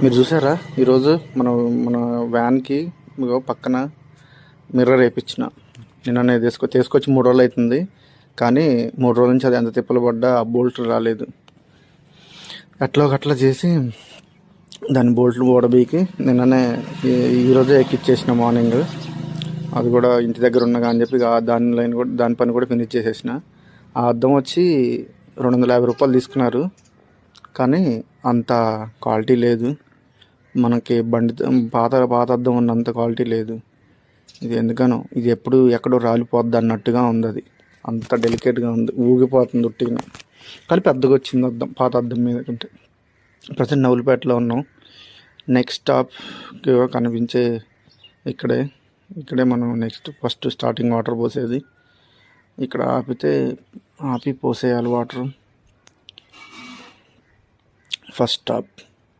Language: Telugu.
మీరు చూసారా ఈరోజు మన వ్యాన్కి పక్కన మిర్రర్ వేయించిన నిన్ననే తీసుకొచ్చి 3 రోజులు అవుతుంది. కానీ 3 రోజుల నుంచి అది ఎంత తిప్పలు పడ్డా ఆ బోల్ట్ రాలేదు. అట్లా చేసి దాని బోల్ట్లు ఓడబీకి నిన్ననే ఈరోజే ఎక్కిచ్చేసిన మార్నింగ్. అది కూడా ఇంటి దగ్గర ఉన్నగా అని చెప్పి దాని పని కూడా ఫినిష్ చేసేసిన. ఆ అద్దం వచ్చి 250 రూపాయలు తీసుకున్నారు. కానీ అంత క్వాలిటీ లేదు. మనకి పాత అద్దం ఉన్నంత క్వాలిటీ లేదు. ఇది ఎందుకనో ఇది ఎక్కడో రాలిపోద్ది అన్నట్టుగా ఉంది. అది అంత డెలికేట్గా ఉంది, ఊగిపోతుంది ఉట్టిగా. కానీ పెద్దగా వచ్చింది అద్దం పాత అద్దం మీద కంటే. ప్రజెంట్ నవలపేటలో ఉన్నాం. నెక్స్ట్ స్టాప్ కనిపించే ఇక్కడే మనం ఫస్ట్ స్టార్టింగ్ వాటర్ పోసేది. ఇక్కడ ఆపి పోసేయాలి వాటర్. First stop.